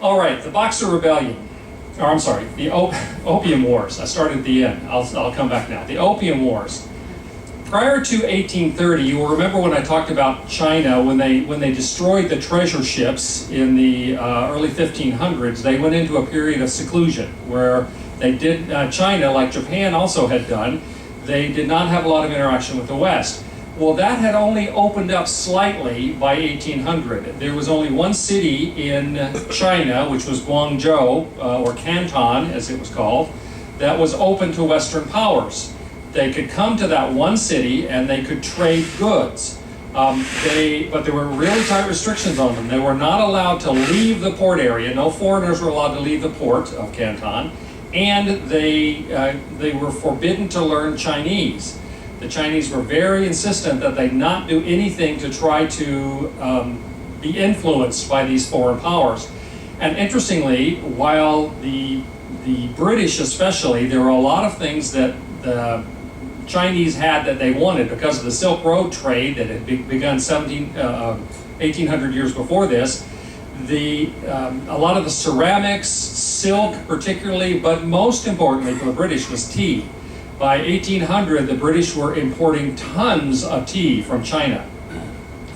All right, the Boxer Rebellion, or I'm sorry, the Opium Wars. I started at the end. I'll come back now. The Opium Wars. Prior to 1830, you will remember when I talked about China, when they destroyed the treasure ships in the early 1500s, they went into a period of seclusion where they did, China, like Japan also had done, they did not have a lot of interaction with the West. Well, that had only opened up slightly by 1800. There was only one city in China, which was Guangzhou, or Canton as it was called, that was open to Western powers. They could come to that one city and they could trade goods. But there were really tight restrictions on them. They were not allowed to leave the port area. No foreigners were allowed to leave the port of Canton. And they were forbidden to learn Chinese. The Chinese were very insistent that they not do anything to try to be influenced by these foreign powers. And interestingly, while the British especially, there were a lot of things that the Chinese had that they wanted because of the Silk Road trade that had begun 1800 years before this. A lot of the ceramics, silk particularly, but most importantly for the British was tea. By 1800, the British were importing tons of tea from China.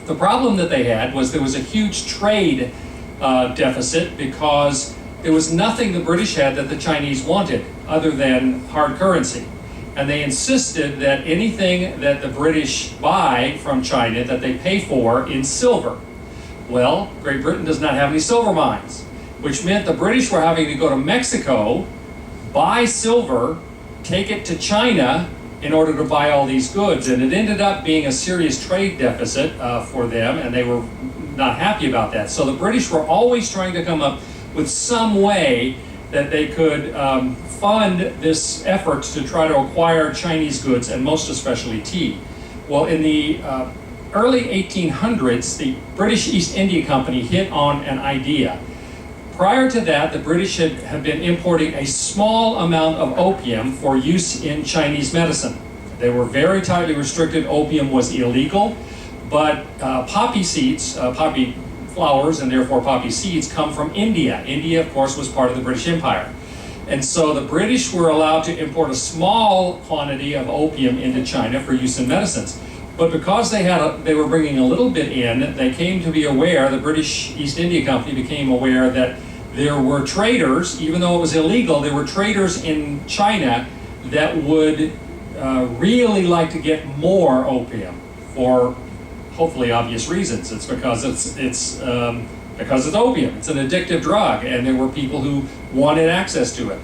The problem that they had was there was a huge trade deficit because there was nothing the British had that the Chinese wanted other than hard currency. And they insisted that anything that the British buy from China that they pay for in silver. Well, Great Britain does not have any silver mines, which meant the British were having to go to Mexico, buy silver, take it to China in order to buy all these goods. And it ended up being a serious trade deficit for them, and they were not happy about that. So the British were always trying to come up with some way that they could fund this effort to try to acquire Chinese goods, and most especially tea. Well, in the early 1800s, the British East India Company hit on an idea. Prior to that, the British had been importing a small amount of opium for use in Chinese medicine. They were very tightly restricted. Opium was illegal, but poppy seeds, poppy flowers, and therefore poppy seeds, come from India. India, of course, was part of the British Empire. And so the British were allowed to import a small quantity of opium into China for use in medicines. But because they were bringing a little bit in, they came to be aware, the British East India Company became aware that there were traders, even though it was illegal, there were traders in China that would really like to get more opium for hopefully obvious reasons. It's because it's opium. It's an addictive drug, and there were people who wanted access to it.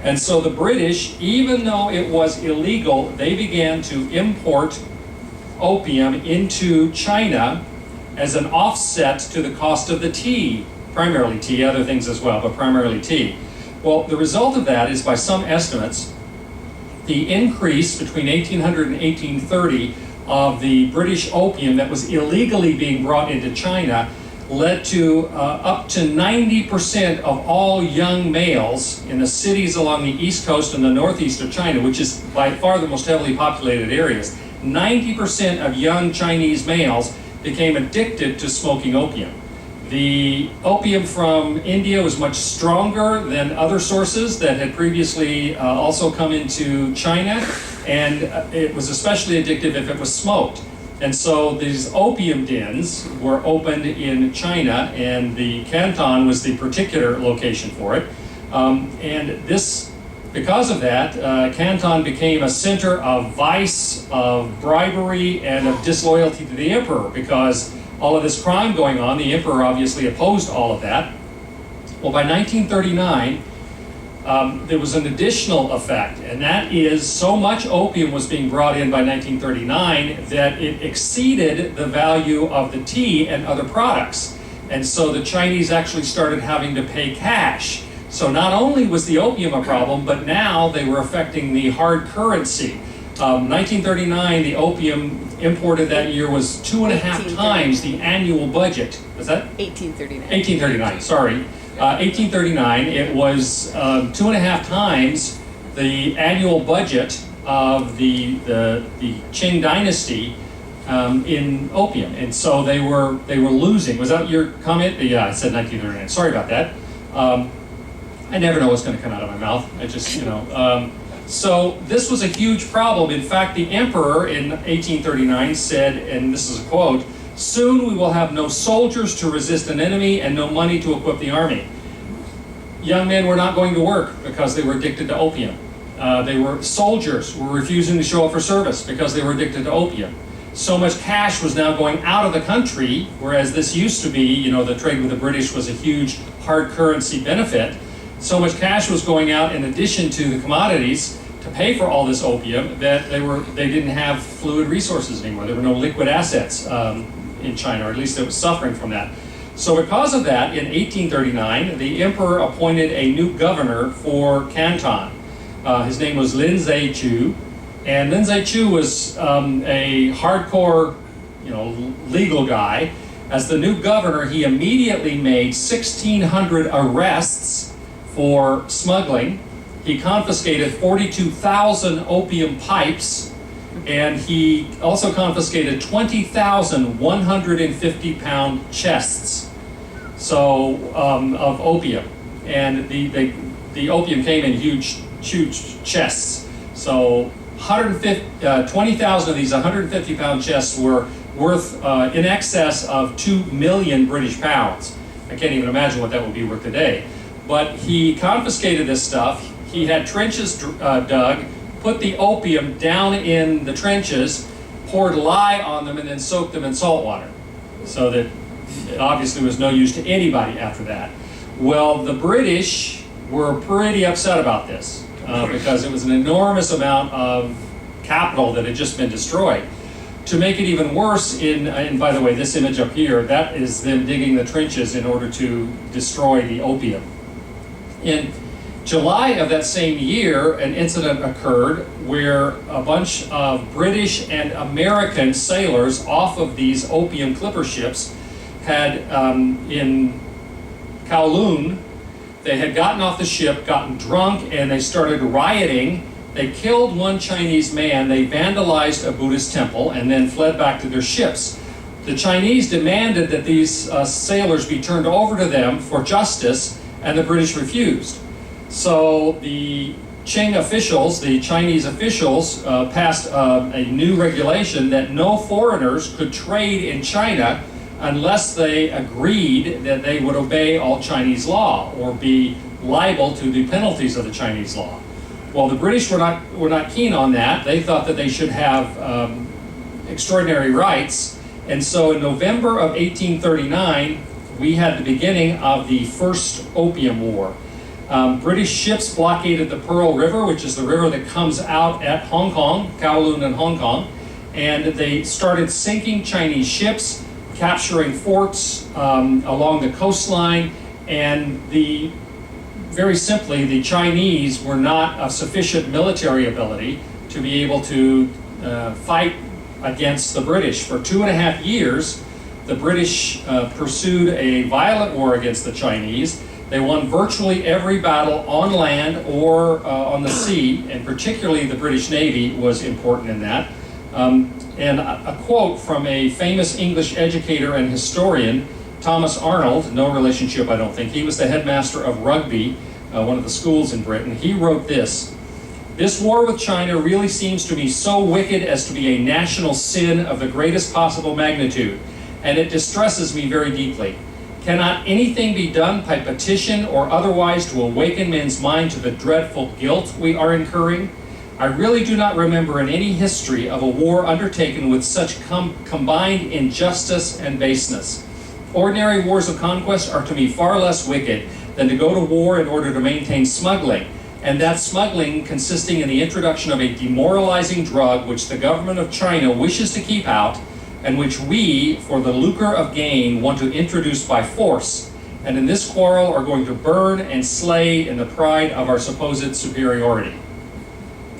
And so the British, even though it was illegal, they began to import opium into China as an offset to the cost of the tea, primarily tea, other things as well, but primarily tea. Well, the result of that is, by some estimates, the increase between 1800 and 1830 of the British opium that was illegally being brought into China led to up to 90% of all young males in the cities along the east coast and the northeast of China, which is by far the most heavily populated areas. 90% of young Chinese males became addicted to smoking opium. The opium from India was much stronger than other sources that had previously also come into China, and it was especially addictive if it was smoked. And so these opium dens were opened in China, and the Canton was the particular location for it. And this, because of that, Canton became a center of vice, of bribery, and of disloyalty to the emperor, because all of this crime going on, the emperor obviously opposed all of that. Well, by 1939, there was an additional effect, and that is so much opium was being brought in by 1939 that it exceeded the value of the tea and other products. And so the Chinese actually started having to pay cash. So not only was the opium a problem, but now they were affecting the hard currency. 1939, the opium imported that year was 2.5 times the annual budget. Was that? 1839. 1839, sorry. 1839, it was 2.5 times the annual budget of the Qing dynasty in opium, and so they were losing. Was that your comment? Yeah, I said 1939. Sorry about that. I never know what's going to come out of my mouth. I just, so this was a huge problem. In fact, the emperor in 1839 said, and this is a quote, "Soon we will have no soldiers to resist an enemy and no money to equip the army." Young men were not going to work because they were addicted to opium. Soldiers were refusing to show up for service because they were addicted to opium. So much cash was now going out of the country, whereas this used to be, the trade with the British was a huge hard currency benefit. So much cash was going out in addition to the commodities to pay for all this opium that they didn't have fluid resources anymore. There were no liquid assets in China, or at least it was suffering from that. So because of that, in 1839, the emperor appointed a new governor for Canton. His name was Lin Zhe-chu, and Lin Zhe-chu was a hardcore, legal guy. As the new governor, he immediately made 1,600 arrests for smuggling. He confiscated 42,000 opium pipes, and he also confiscated 20,000 150-pound chests of opium. And the opium came in huge chests. So 20,000 of these 150-pound chests were worth in excess of 2 million British pounds. I can't even imagine what that would be worth today. But he confiscated this stuff. He had trenches dug, put the opium down in the trenches, poured lye on them, and then soaked them in salt water. So that it obviously was no use to anybody after that. Well, the British were pretty upset about this because it was an enormous amount of capital that had just been destroyed. To make it even worse, and by the way, this image up here, that is them digging the trenches in order to destroy the opium. In July of that same year, an incident occurred where a bunch of British and American sailors off of these opium clipper ships had, in Kowloon, they had gotten off the ship, gotten drunk, and they started rioting. They killed one Chinese man, they vandalized a Buddhist temple, and then fled back to their ships. The Chinese demanded that these sailors be turned over to them for justice, and the British refused. So the Qing officials, the Chinese officials, passed a new regulation that no foreigners could trade in China unless they agreed that they would obey all Chinese law or be liable to the penalties of the Chinese law. Well, the British were not keen on that. They thought that they should have extraordinary rights. And so in November of 1839, we had the beginning of the first Opium War. British ships blockaded the Pearl River, which is the river that comes out at Hong Kong, Kowloon and Hong Kong, and they started sinking Chinese ships, capturing forts along the coastline, and very simply, the Chinese were not of sufficient military ability to be able to fight against the British. For 2.5 years, the British pursued a violent war against the Chinese. They won virtually every battle on land or on the sea, and particularly the British Navy was important in that. And a quote from a famous English educator and historian, Thomas Arnold, no relationship I don't think, he was the headmaster of Rugby, one of the schools in Britain. He wrote this: "This war with China really seems to me so wicked as to be a national sin of the greatest possible magnitude, and it distresses me very deeply. Cannot anything be done by petition or otherwise to awaken men's mind to the dreadful guilt we are incurring? I really do not remember in any history of a war undertaken with such combined injustice and baseness. Ordinary wars of conquest are to me far less wicked than to go to war in order to maintain smuggling, and that smuggling consisting in the introduction of a demoralizing drug which the government of China wishes to keep out, and which we, for the lucre of gain, want to introduce by force, and in this quarrel are going to burn and slay in the pride of our supposed superiority."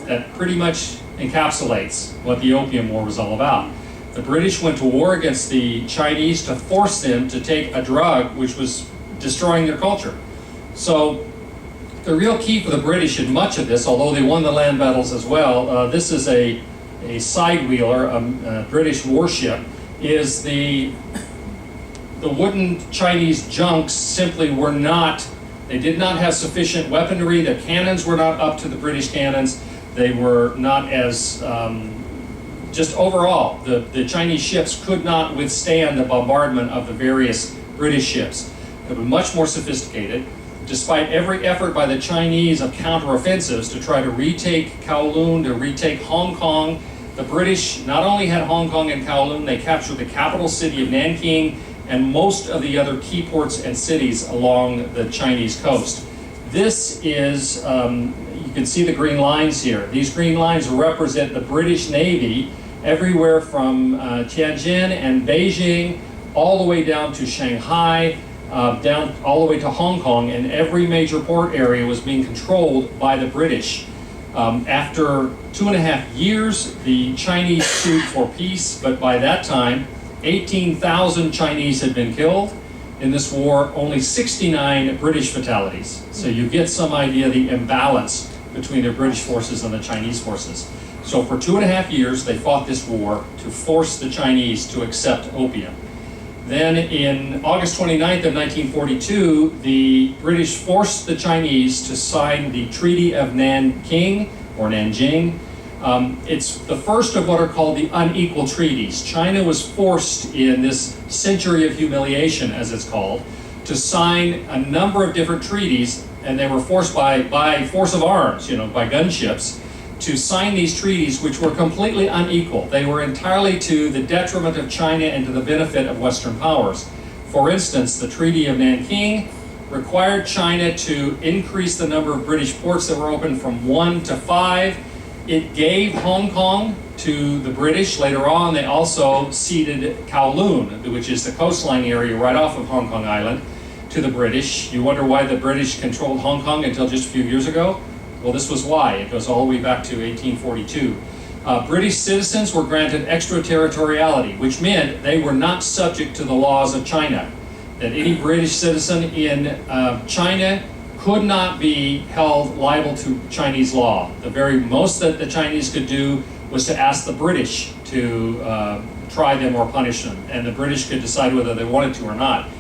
That pretty much encapsulates what the Opium War was all about. The British went to war against the Chinese to force them to take a drug which was destroying their culture. So the real key for the British in much of this, although they won the land battles as well, this is a sidewheeler, a British warship, is the wooden Chinese junks simply were not They did not have sufficient weaponry. Their cannons were not up to the British cannons. They were not as, just overall, the Chinese ships could not withstand the bombardment of the various British ships. They were much more sophisticated. Despite every effort by the Chinese of counteroffensives to try to retake Kowloon, to retake Hong Kong, the British not only had Hong Kong and Kowloon, they captured the capital city of Nanking and most of the other key ports and cities along the Chinese coast. This is, you can see the green lines here. These green lines represent the British Navy everywhere from Tianjin and Beijing all the way down to Shanghai, down all the way to Hong Kong, and every major port area was being controlled by the British. After 2.5 years, the Chinese sued for peace, but by that time, 18,000 Chinese had been killed. In this war, only 69 British fatalities. So you get some idea of the imbalance between the British forces and the Chinese forces. So for 2.5 years, they fought this war to force the Chinese to accept opium. Then in August 29th of 1942, the British forced the Chinese to sign the Treaty of Nanking, or Nanjing. It's the first of what are called the unequal treaties. China was forced in this century of humiliation, as it's called, to sign a number of different treaties, and they were forced by force of arms, by gunships, to sign these treaties which were completely unequal. They were entirely to the detriment of China and to the benefit of Western powers. For instance, the Treaty of Nanking required China to increase the number of British ports that were open from 1 to 5. It gave Hong Kong to the British. Later on, they also ceded Kowloon, which is the coastline area right off of Hong Kong Island, to the British. You wonder why the British controlled Hong Kong until just a few years ago? Well, this was why. It goes all the way back to 1842. British citizens were granted extraterritoriality, which meant they were not subject to the laws of China. That any British citizen in China could not be held liable to Chinese law. The very most that the Chinese could do was to ask the British to try them or punish them, and the British could decide whether they wanted to or not.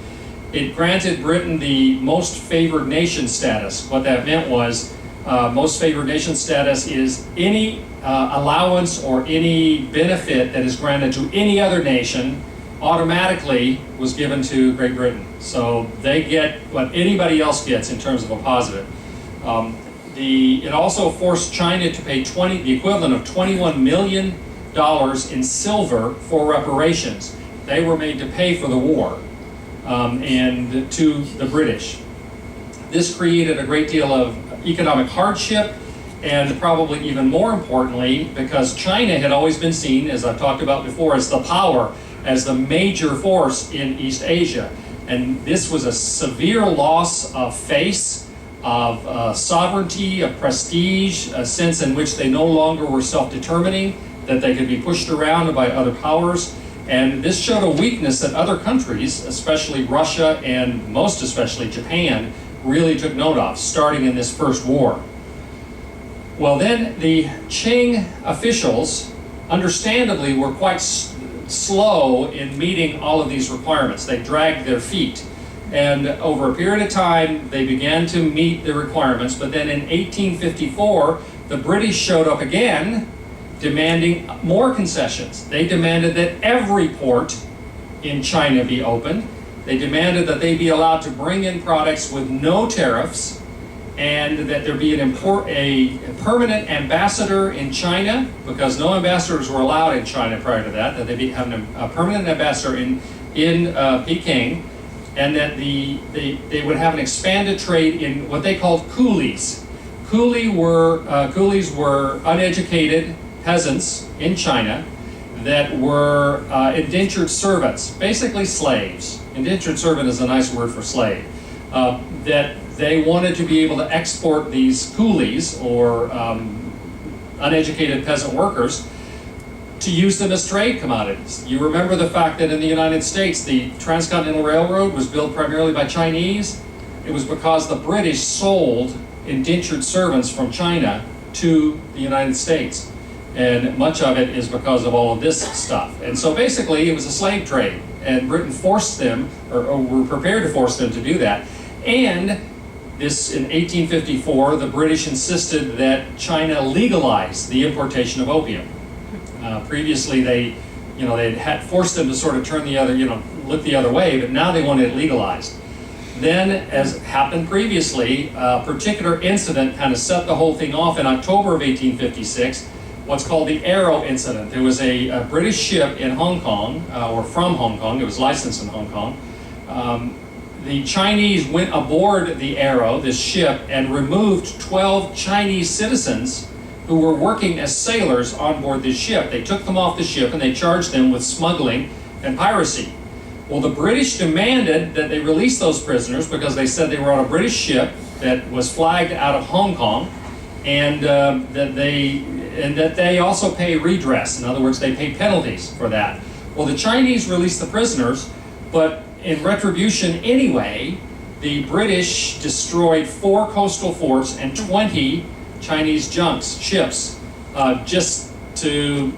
It granted Britain the most favored nation status. What that meant was most favored nation status is any allowance or any benefit that is granted to any other nation automatically was given to Great Britain. So they get what anybody else gets in terms of a positive. It also forced China to pay the equivalent of $21 million in silver for reparations. They were made to pay for the war and to the British. This created a great deal of economic hardship, and probably even more importantly, because China had always been seen, as I've talked about before, as the power, as the major force in East Asia. And this was a severe loss of face, of sovereignty, of prestige, a sense in which they no longer were self-determining, that they could be pushed around by other powers. And this showed a weakness that other countries, especially Russia and most especially Japan, really took note of, starting in this first war. Well, then the Qing officials, understandably, were quite slow in meeting all of these requirements. They dragged their feet. And over a period of time, they began to meet the requirements. But then in 1854, the British showed up again, demanding more concessions. They demanded that every port in China be opened. They demanded that they be allowed to bring in products with no tariffs, and that there be a permanent ambassador in China, because no ambassadors were allowed in China prior to that they be having a permanent ambassador in Peking, and that they would have an expanded trade in what they called coolies. Coolies were uneducated peasants in China that were indentured servants, basically slaves. Indentured servant is a nice word for slave. That they wanted to be able to export these coolies, or uneducated peasant workers, to use them as trade commodities. You remember the fact that in the United States, the Transcontinental Railroad was built primarily by Chinese. It was because the British sold indentured servants from China to the United States. And much of it is because of all of this stuff. And so basically it was a slave trade, and Britain forced them, or were prepared to force them to do that. And This, in 1854, the British insisted that China legalize the importation of opium. Previously, they had forced them to sort of turn the other, look the other way, but now they wanted it legalized. Then, as happened previously, a particular incident kind of set the whole thing off in October of 1856, what's called the Arrow incident. There was a British ship in Hong Kong, or from Hong Kong, it was licensed in Hong Kong. The Chinese went aboard the Arrow, this ship, and removed 12 Chinese citizens who were working as sailors on board this ship. They took them off the ship and they charged them with smuggling and piracy. Well, the British demanded that they release those prisoners because they said they were on a British ship that was flagged out of Hong Kong, and that they also pay redress. In other words, they pay penalties for that. Well, the Chinese released the prisoners, but in retribution anyway, the British destroyed 4 coastal forts and 20 Chinese ships, just to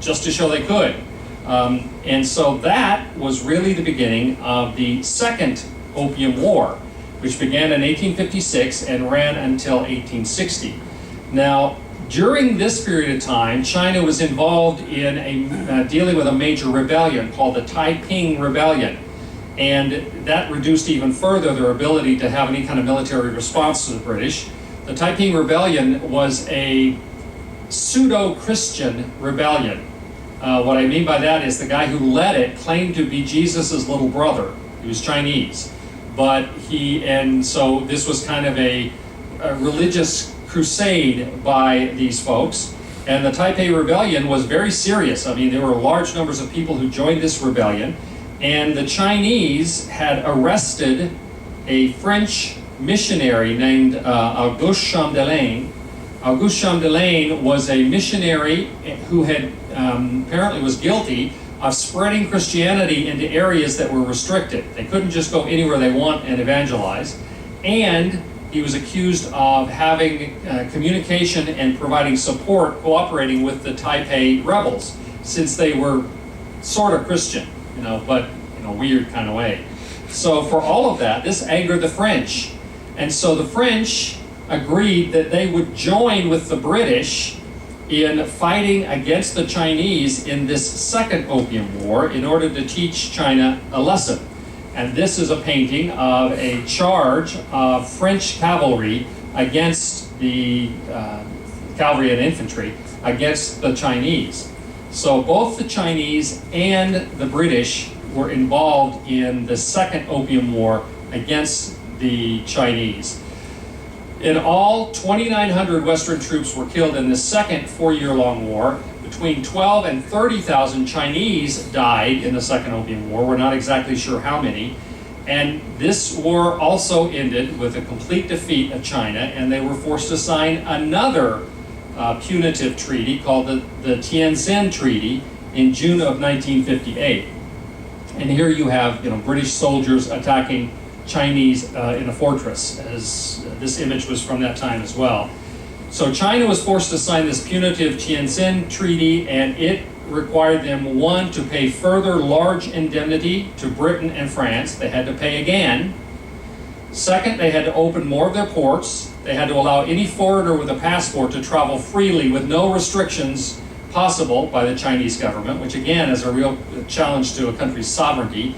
show they could. And so that was really the beginning of the Second Opium War, which began in 1856 and ran until 1860. Now, during this period of time, China was involved in dealing with a major rebellion called the Taiping Rebellion. And that reduced even further their ability to have any kind of military response to the British. The Taiping Rebellion was a pseudo-Christian rebellion. What I mean by that is the guy who led it claimed to be Jesus' little brother. He was Chinese. So this was kind of a religious crusade by these folks. And the Taipei Rebellion was very serious. I mean, there were large numbers of people who joined this rebellion. And the Chinese had arrested a French missionary named Auguste Chamdelain. Auguste Chamdelain was a missionary who had apparently was guilty of spreading Christianity into areas that were restricted. They couldn't just go anywhere they want and evangelize. And he was accused of having communication and providing support, cooperating with the Taipei rebels, since they were sort of Christian, but in a weird kind of way. So for all of that, this angered the French. And so the French agreed that they would join with the British in fighting against the Chinese in this Second Opium War in order to teach China a lesson. And this is a painting of a charge of French cavalry against the cavalry and infantry against the Chinese. So both the Chinese and the British were involved in the Second Opium War against the Chinese. In all, 2,900 Western troops were killed in the second 4-year-long war. Between 12 and 30,000 Chinese died in the Second Opium War. We're not exactly sure how many. And this war also ended with a complete defeat of China, and they were forced to sign another punitive treaty called the Tianjin Treaty in June of 1958. And here you have British soldiers attacking Chinese in a fortress, as this image was from that time as well. So China was forced to sign this punitive Tianjin Treaty, and it required them, one, to pay further large indemnity to Britain and France. They had to pay again. Second, they had to open more of their ports. They had to allow any foreigner with a passport to travel freely with no restrictions possible by the Chinese government, which again is a real challenge to a country's sovereignty.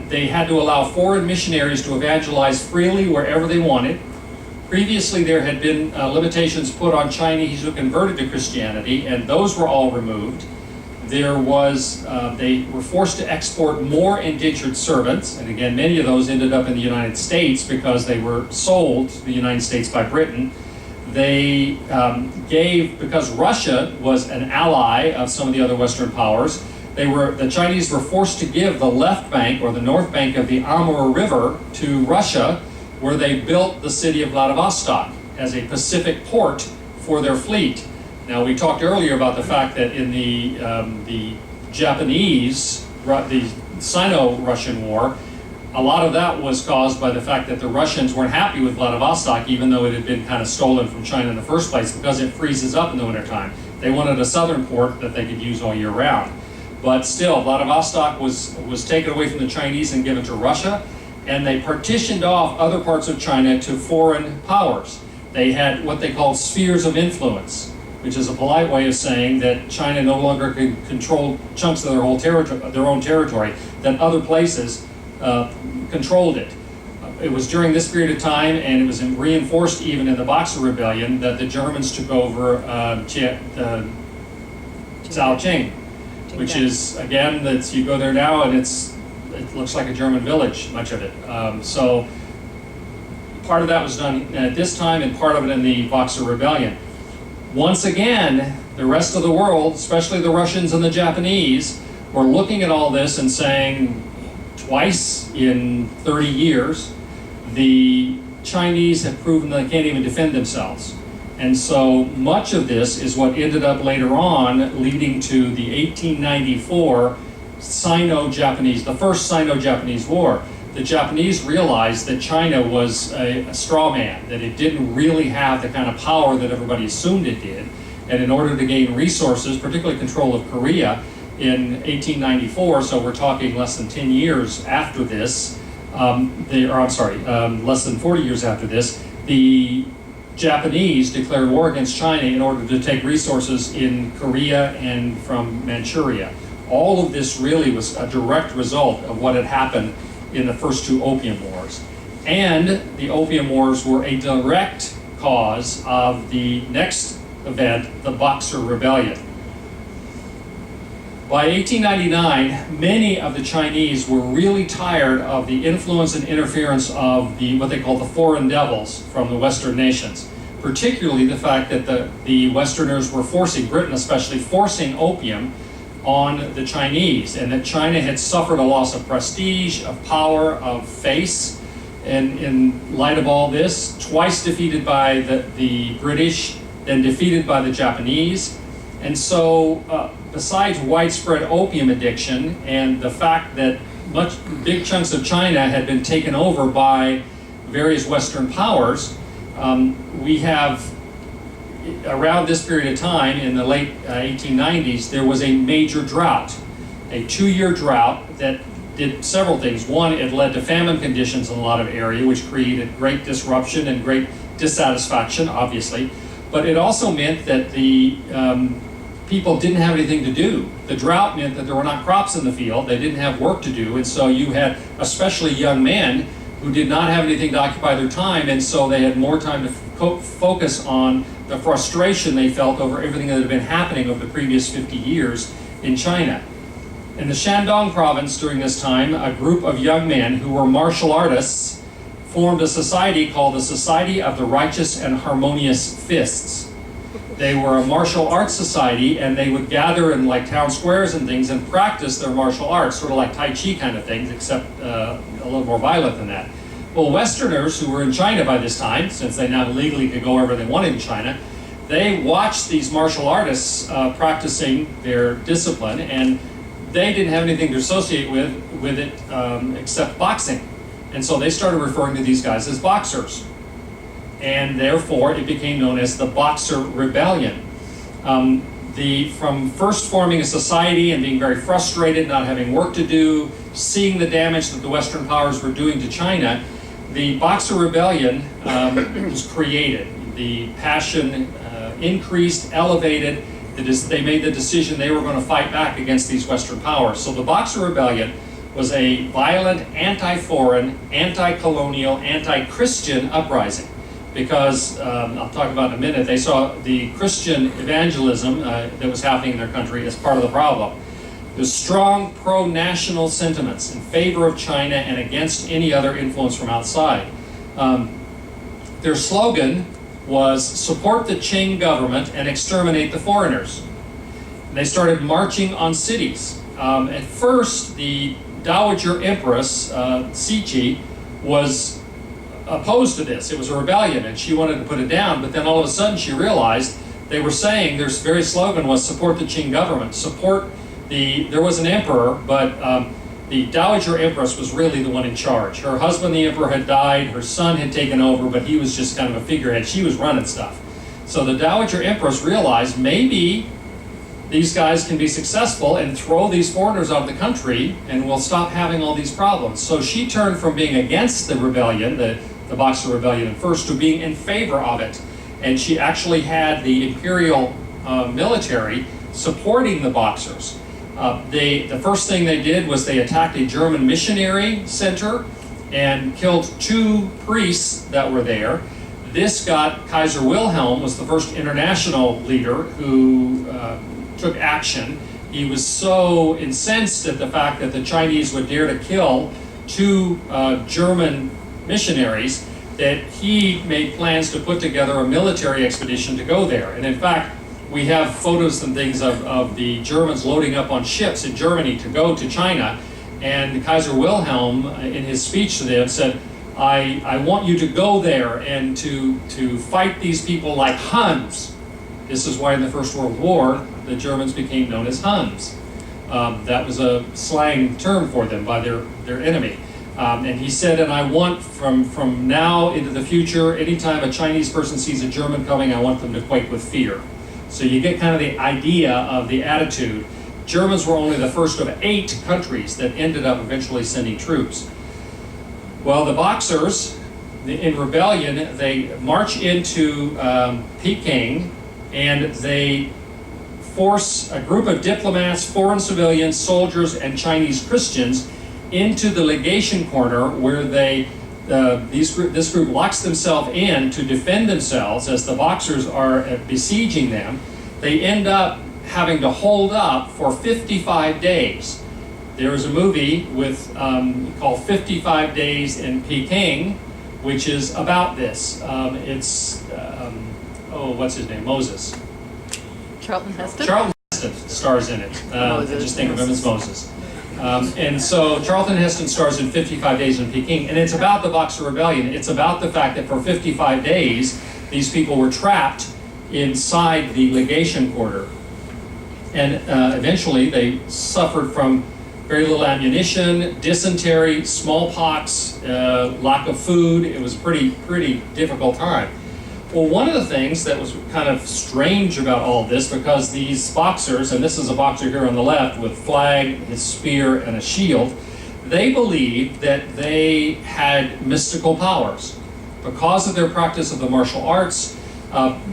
They had to allow foreign missionaries to evangelize freely wherever they wanted. Previously, there had been limitations put on Chinese who converted to Christianity, and those were all removed. They were forced to export more indentured servants, and again, many of those ended up in the United States because they were sold to the United States by Britain. They because Russia was an ally of some of the other Western powers, the Chinese were forced to give the left bank or the north bank of the Amur River to Russia, where they built the city of Vladivostok as a Pacific port for their fleet. Now, we talked earlier about the fact that in the Sino-Russian War, a lot of that was caused by the fact that the Russians weren't happy with Vladivostok, even though it had been kind of stolen from China in the first place, because it freezes up in the wintertime. They wanted a southern port that they could use all year round. But still, Vladivostok was taken away from the Chinese and given to Russia. and they partitioned off other parts of China to foreign powers. They had what they called spheres of influence, which is a polite way of saying that China no longer could control chunks of their own territory, that other places controlled it. It was during this period of time, and it was reinforced even in the Boxer Rebellion, that the Germans took over Zhaoqing, which is, again, you go there now and it looks like a German village, much of it. So part of that was done at this time, and part of it in the Boxer Rebellion. Once again, the rest of the world, especially the Russians and the Japanese, were looking at all this and saying, twice in 30 years, the Chinese have proven they can't even defend themselves. And so much of this is what ended up later on leading to the 1894 Sino-Japanese, the first Sino-Japanese War. The Japanese realized that China was a straw man, that it didn't really have the kind of power that everybody assumed it did. And in order to gain resources, particularly control of Korea, in 1894, so we're talking less than 10 years after this, less than 40 years after this, the Japanese declared war against China in order to take resources in Korea and from Manchuria. All of this really was a direct result of what had happened in the first two Opium Wars. And the Opium Wars were a direct cause of the next event, the Boxer Rebellion. By 1899, many of the Chinese were really tired of the influence and interference of what they call the foreign devils from the Western nations, particularly the fact that the Westerners were forcing, Britain especially, forcing opium on the Chinese, and that China had suffered a loss of prestige, of power, of face. And in light of all this, twice defeated by the British, then defeated by the Japanese. And so, besides widespread opium addiction and the fact that big chunks of China had been taken over by various Western powers, we have, around this period of time, in the late 1890s, there was a major drought, a 2-year drought that did several things. One, it led to famine conditions in a lot of area, which created great disruption and great dissatisfaction, obviously. But it also meant that the people didn't have anything to do. The drought meant that there were not crops in the field, they didn't have work to do, and so you had especially young men who did not have anything to occupy their time, and so they had more time to focus on the frustration they felt over everything that had been happening over the previous 50 years in China. In the Shandong province during this time, a group of young men who were martial artists formed a society called the Society of the Righteous and Harmonious Fists. They were a martial arts society, and they would gather in like town squares and things and practice their martial arts, sort of like Tai Chi kind of things, except a little more violent than that. Well, Westerners who were in China by this time, since they now legally could go wherever they wanted in China, they watched these martial artists practicing their discipline, and they didn't have anything to associate with it except boxing. And so they started referring to these guys as boxers. And therefore, it became known as the Boxer Rebellion. From first forming a society and being very frustrated, not having work to do, seeing the damage that the Western powers were doing to China, the Boxer Rebellion was created. The passion increased, elevated. They made the decision they were going to fight back against these Western powers. So the Boxer Rebellion was a violent, anti-foreign, anti-colonial, anti-Christian uprising. Because, I'll talk about in a minute, they saw the Christian evangelism that was happening in their country as part of the problem. There's strong pro-national sentiments in favor of China and against any other influence from outside. Their slogan was support the Qing government and exterminate the foreigners. And they started marching on cities. At first, the Dowager Empress, Cixi, was opposed to this. It was a rebellion and she wanted to put it down, but then all of a sudden she realized they were saying, their very slogan was support the Qing government, there was an emperor, but the Dowager Empress was really the one in charge. Her husband, the emperor, had died, her son had taken over, but he was just kind of a figurehead. She was running stuff. So the Dowager Empress realized maybe these guys can be successful and throw these foreigners out of the country, and we'll stop having all these problems. So she turned from being against the rebellion, the Boxer Rebellion at first, to being in favor of it. And she actually had the imperial military supporting the Boxers. The first thing they did was they attacked a German missionary center and killed 2 priests that were there. This got Kaiser Wilhelm was the first international leader who took action. He was so incensed at the fact that the Chinese would dare to kill 2 German missionaries that he made plans to put together a military expedition to go there. And in fact, we have photos and things of the Germans loading up on ships in Germany to go to China. And Kaiser Wilhelm, in his speech to them, said, I want you to go there and to fight these people like Huns. This is why in the First World War, the Germans became known as Huns. That was a slang term for them by their enemy. And he said, and I want from now into the future, anytime a Chinese person sees a German coming, I want them to quake with fear. So you get kind of the idea of the attitude. Germans were only the first of 8 countries that ended up eventually sending troops. Well, the Boxers, in rebellion, they march into Peking, and they force a group of diplomats, foreign civilians, soldiers, and Chinese Christians into the legation corner where this group locks themselves in to defend themselves as the Boxers are besieging them. They end up having to hold up for 55 days. There is a movie called 55 Days in Peking, which is about this. What's his name? Moses. Charlton Heston? Charlton Heston stars in it. I just think of him as Moses. And so Charlton Heston stars in 55 Days in Peking, and it's about the Boxer Rebellion. It's about the fact that for 55 days, these people were trapped inside the legation quarter. And eventually they suffered from very little ammunition, dysentery, smallpox, lack of food. It was a pretty difficult time. Well, one of the things that was kind of strange about all of this, because these Boxers, and this is a Boxer here on the left with flag, his spear, and a shield, they believed that they had mystical powers. Because of their practice of the martial arts,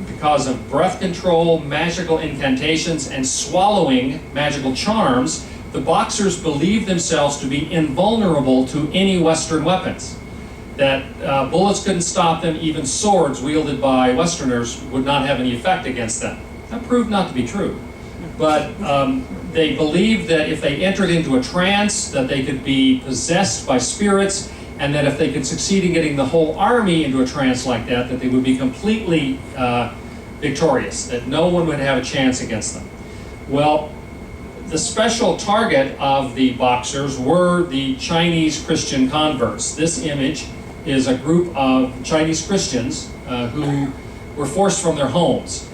because of breath control, magical incantations, and swallowing magical charms, the Boxers believed themselves to be invulnerable to any Western weapons. That bullets couldn't stop them, even swords wielded by Westerners would not have any effect against them. That proved not to be true. But they believed that if they entered into a trance, that they could be possessed by spirits, and that if they could succeed in getting the whole army into a trance like that, that they would be completely victorious, that no one would have a chance against them. Well, the special target of the Boxers were the Chinese Christian converts. This image is a group of Chinese Christians who were forced from their homes.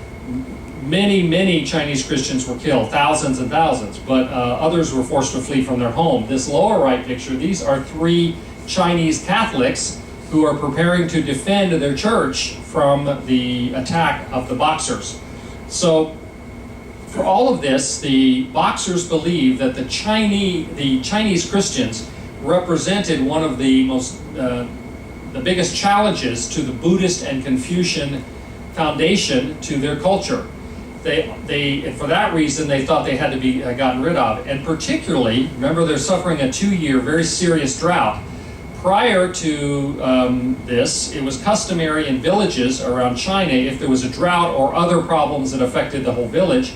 Many Chinese Christians were killed, thousands and thousands, but others were forced to flee from their home. This lower right picture, these are 3 Chinese Catholics who are preparing to defend their church from the attack of the Boxers. So, for all of this, the Boxers believe that the Chinese Christians represented one of the the biggest challenges to the Buddhist and Confucian foundation to their culture. And for that reason, they thought they had to be gotten rid of. And particularly, remember, they're suffering a 2-year, very serious drought. Prior to this, it was customary in villages around China, if there was a drought or other problems that affected the whole village,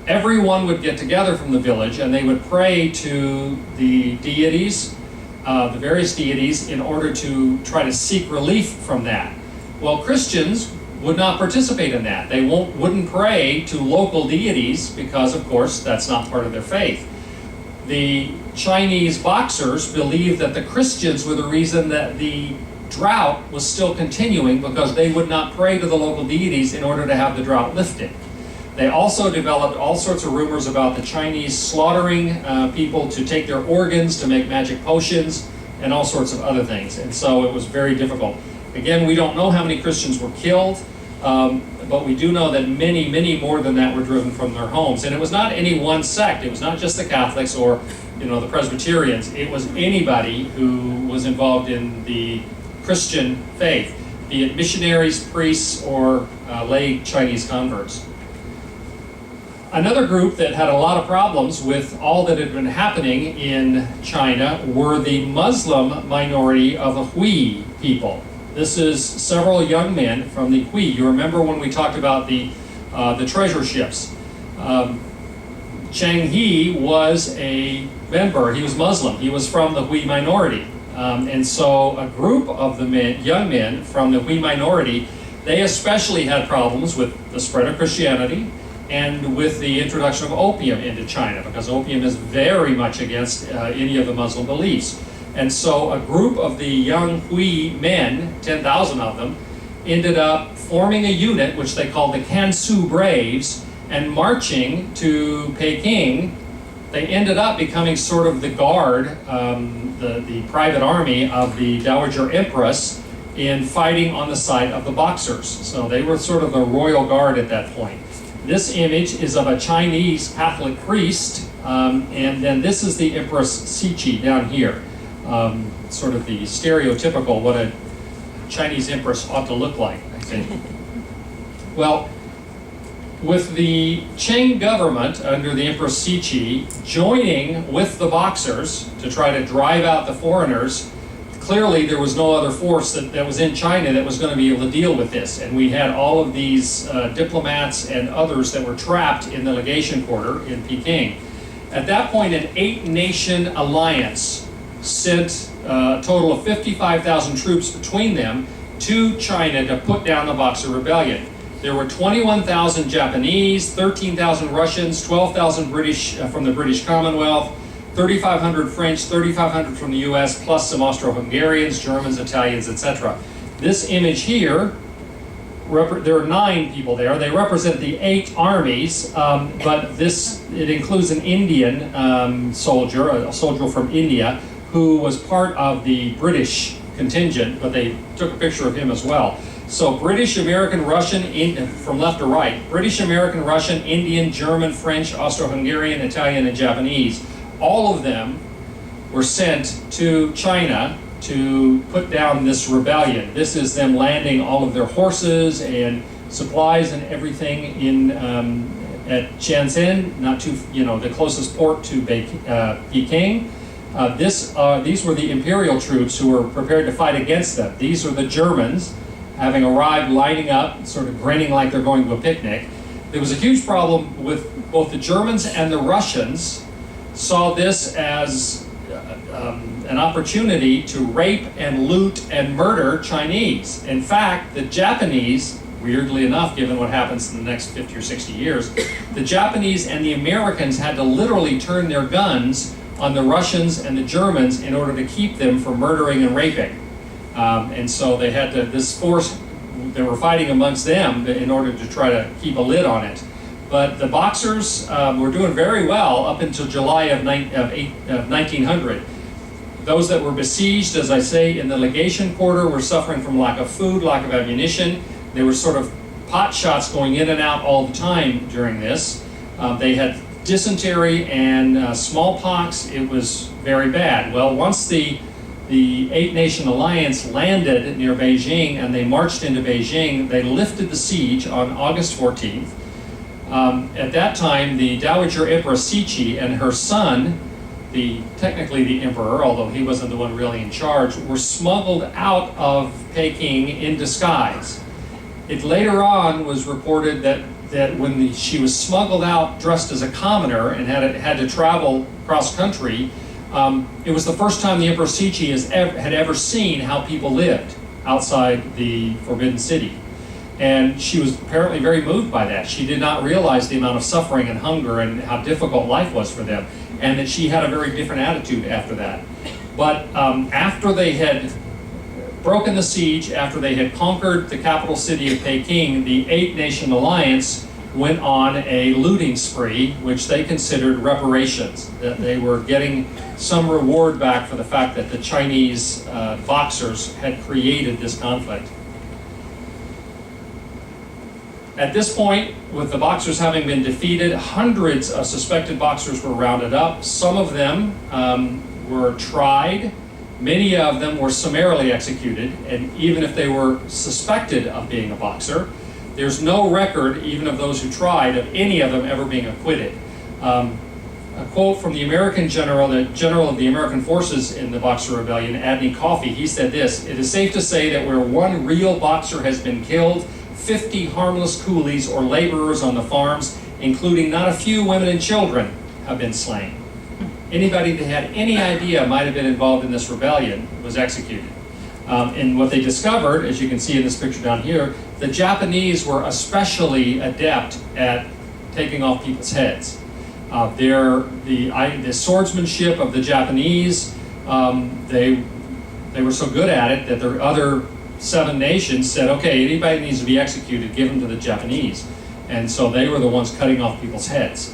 everyone would get together from the village and they would pray to the deities, the various deities, in order to try to seek relief from that. Well, Christians would not participate in that. They wouldn't pray to local deities because, of course, that's not part of their faith. The Chinese Boxers believed that the Christians were the reason that the drought was still continuing, because they would not pray to the local deities in order to have the drought lifted. They also developed all sorts of rumors about the Chinese slaughtering people to take their organs to make magic potions and all sorts of other things. And so it was very difficult. Again, we don't know how many Christians were killed. But we do know that many, many more than that were driven from their homes. And it was not any one sect. It was not just the Catholics or, the Presbyterians. It was anybody who was involved in the Christian faith, be it missionaries, priests, or lay Chinese converts. Another group that had a lot of problems with all that had been happening in China were the Muslim minority of the Hui people. This is several young men from the Hui. You remember when we talked about the treasure ships. Chang He was a member, he was Muslim, he was from the Hui minority. And so a group of the young men from the Hui minority, they especially had problems with the spread of Christianity and with the introduction of opium into China, because opium is very much against any of the Muslim beliefs. And so a group of the young Hui men, 10,000 of them, ended up forming a unit which they called the Kensu Braves and marching to Peking. They ended up becoming sort of the guard, the private army of the Dowager Empress in fighting on the side of the Boxers. So they were sort of the royal guard at that point. This image is of a Chinese Catholic priest, and then this is the Empress Cixi down here. Sort of the stereotypical what a Chinese empress ought to look like, I think. Well, with the Qing government under the Empress Cixi joining with the Boxers to try to drive out the foreigners, clearly there was no other force that was in China that was going to be able to deal with this. And we had all of these diplomats and others that were trapped in the legation quarter in Peking. At that point, an 8-nation alliance sent a total of 55,000 troops between them to China to put down the Boxer Rebellion. There were 21,000 Japanese, 13,000 Russians, 12,000 British from the British Commonwealth, 3,500 French, 3,500 from the US, plus some Austro-Hungarians, Germans, Italians, etc. This image here, there are 9 people there. They represent the 8 armies, but it includes an Indian soldier, a soldier from India, who was part of the British contingent, but they took a picture of him as well. So British, American, Russian, from left to right, British, American, Russian, Indian, German, French, Austro-Hungarian, Italian, and Japanese, all of them were sent to China to put down this rebellion. This is them landing all of their horses and supplies and everything in at Shenzhen, not too, the closest port to Peking. These were the imperial troops who were prepared to fight against them. These are the Germans, having arrived, lining up, sort of grinning like they're going to a picnic. There was a huge problem with both the Germans and the Russians saw this as an opportunity to rape and loot and murder Chinese. In fact, the Japanese, weirdly enough, given what happens in the next 50 or 60 years, the Japanese and the Americans had to literally turn their guns on the Russians and the Germans in order to keep them from murdering and raping. And so they had this force, they were fighting amongst them in order to try to keep a lid on it. But the Boxers were doing very well up until July of 1900. Those that were besieged, as I say, in the legation quarter were suffering from lack of food, lack of ammunition. There were sort of pot shots going in and out all the time during this. They had dysentery and smallpox. It was very bad. Well, once the 8-nation alliance landed near Beijing and they marched into Beijing, they lifted the siege on August 14th. At that time, the Dowager Empress Cixi and her son, technically the emperor, although he wasn't the one really in charge, were smuggled out of Peking in disguise. It later on was reported that when she was smuggled out dressed as a commoner and had to travel cross country, it was the first time the Empress Cixi had ever seen how people lived outside the Forbidden City. And she was apparently very moved by that. She did not realize the amount of suffering and hunger and how difficult life was for them, and that she had a very different attitude after that. But after they had broken the siege, after they had conquered the capital city of Peking, the 8-nation alliance went on a looting spree, which they considered reparations, that they were getting some reward back for the fact that the Chinese Boxers had created this conflict. At this point, with the boxers having been defeated, hundreds of suspected boxers were rounded up. Some of them were tried. Many of them were summarily executed, and even if they were suspected of being a boxer, there's no record, even of those who tried, of any of them ever being acquitted. A quote from the American general, the general of the American forces in the Boxer Rebellion, Adney Coffey, he said this: "It is safe to say that where one real boxer has been killed, 50 harmless coolies or laborers on the farms, including not a few women and children, have been slain." Anybody that had any idea might have been involved in this rebellion was executed. And what they discovered, as you can see in this picture down here, the Japanese were especially adept at taking off people's heads. The swordsmanship of the Japanese, they were so good at it that the other 7 nations said, okay, anybody that needs to be executed, give them to the Japanese. And so they were the ones cutting off people's heads.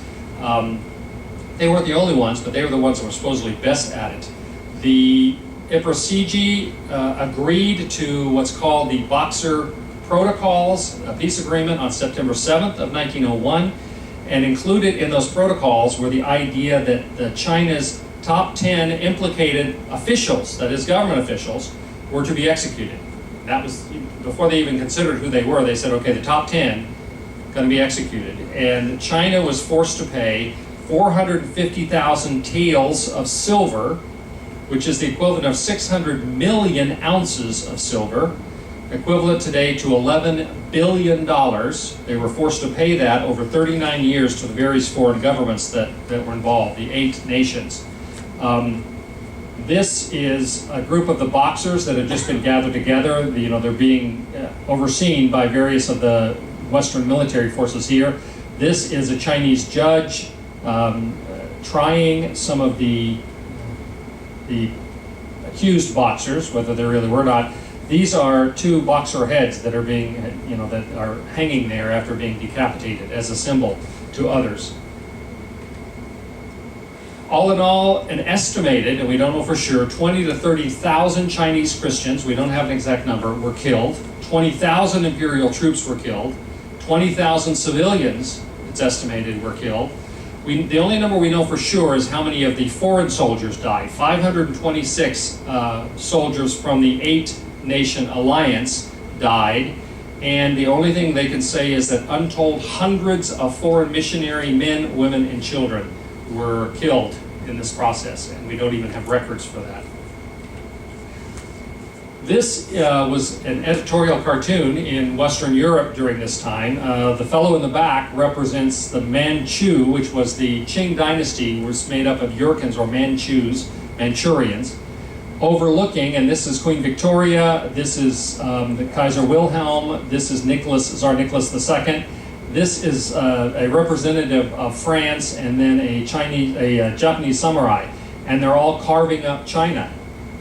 They weren't the only ones, but they were the ones that were supposedly best at it. The Iprosigi agreed to what's called the Boxer Protocols, a peace agreement on September 7th of 1901, and included in those protocols were the idea that China's top 10 implicated officials, that is government officials, were to be executed. That was, before they even considered who they were, they said, okay, the top 10 going to be executed. And China was forced to pay 450,000 taels of silver, which is the equivalent of 600 million ounces of silver, equivalent today to $11 billion. They were forced to pay that over 39 years to the various foreign governments that were involved, the 8 nations. This is a group of the boxers that have just been gathered together. They're being overseen by various of the Western military forces here. This is a Chinese judge trying some of the accused boxers, whether they really were not. These are 2 boxer heads that are being, that are hanging there after being decapitated as a symbol to others. All in all, an estimated, and we don't know for sure, 20 to 30,000 Chinese Christians, we don't have an exact number, were killed. 20,000 imperial troops were killed. 20,000 civilians, it's estimated, were killed. The only number we know for sure is how many of the foreign soldiers died. 526 soldiers from the 8-nation alliance died, and the only thing they can say is that untold hundreds of foreign missionary men, women, and children were killed in this process, and we don't even have records for that. This was an editorial cartoon in Western Europe during this time. The fellow in the back represents the Manchu, which was the Qing dynasty, was made up of Yurkins or Manchurians, overlooking, and this is Queen Victoria, this is the Kaiser Wilhelm, this is Tsar Nicholas II. This is a representative of France, and then a Japanese samurai, and they're all carving up China,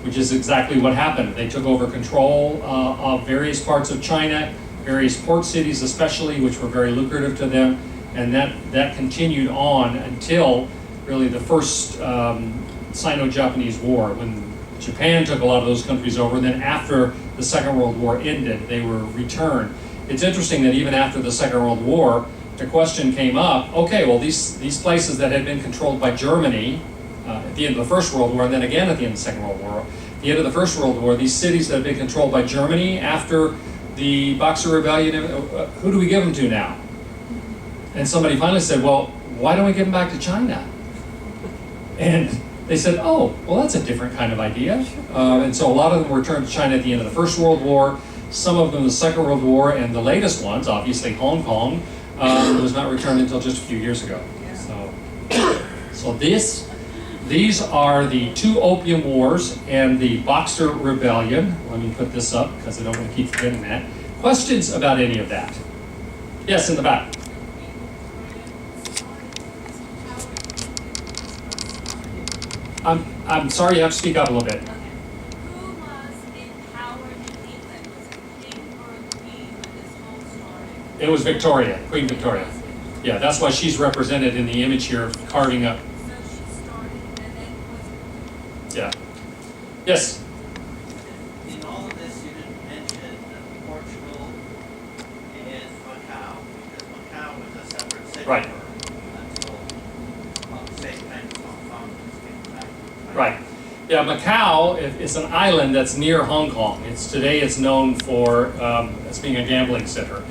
which is exactly what happened. They took over control of various parts of China, various port cities especially, which were very lucrative to them, and that continued on until really the first Sino-Japanese War, when Japan took a lot of those countries over, and then after the Second World War ended, they were returned. It's interesting that even after the Second World War, the question came up, okay, well, these places that had been controlled by Germany at the end of the First World War, and then again at the end of the Second World War, at the end of the First World War, these cities that had been controlled by Germany after the Boxer Rebellion, who do we give them to now? And somebody finally said, well, why don't we give them back to China? And they said, oh, well, that's a different kind of idea. And so a lot of them were returned to China at the end of the First World War, some of them the Second World War, and the latest ones, obviously Hong Kong, was not returned until just a few years ago. So these are the 2 Opium Wars and the Boxer Rebellion. Let me put this up because I don't want to keep forgetting that. Questions about any of that? Yes, in the back. I'm sorry, you have to speak up a little bit. Okay. Who was in power in England? Was it king or a queen when this whole started? It was Victoria, Queen Victoria. Yeah, that's why she's represented in the image here, carving up. So she started, and then was Yeah. Yes. In all of this, you didn't mention Portugal and Macau. Right. Until, say, Hong Kong came back. Right. Yeah, Macau is an island that's near Hong Kong. Today it's known for as being a gambling center.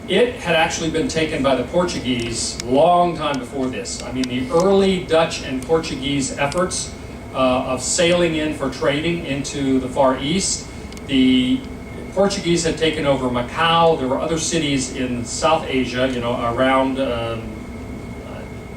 It had actually been taken by the Portuguese long time before this. I mean, the early Dutch and Portuguese efforts of sailing in for trading into the Far East, the Portuguese had taken over Macau. There were other cities in South Asia, around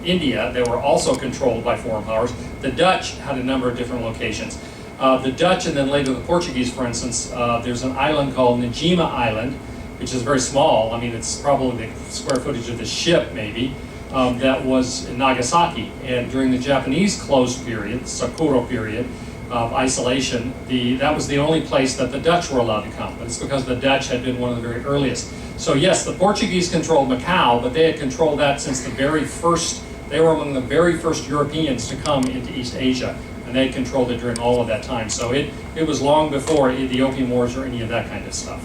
India that were also controlled by foreign powers. The Dutch had a number of different locations. The Dutch and then later the Portuguese, for instance, there's an island called Najima Island, which is very small. I mean, it's probably the square footage of the ship, maybe, that was in Nagasaki. And during the Japanese closed period, Sakura period of isolation, that was the only place that the Dutch were allowed to come. But it's because the Dutch had been one of the very earliest. So yes, the Portuguese controlled Macau, but they had controlled that since the very first. They were among the very first Europeans to come into East Asia, and they controlled it during all of that time. So it was long before the Opium Wars or any of that kind of stuff.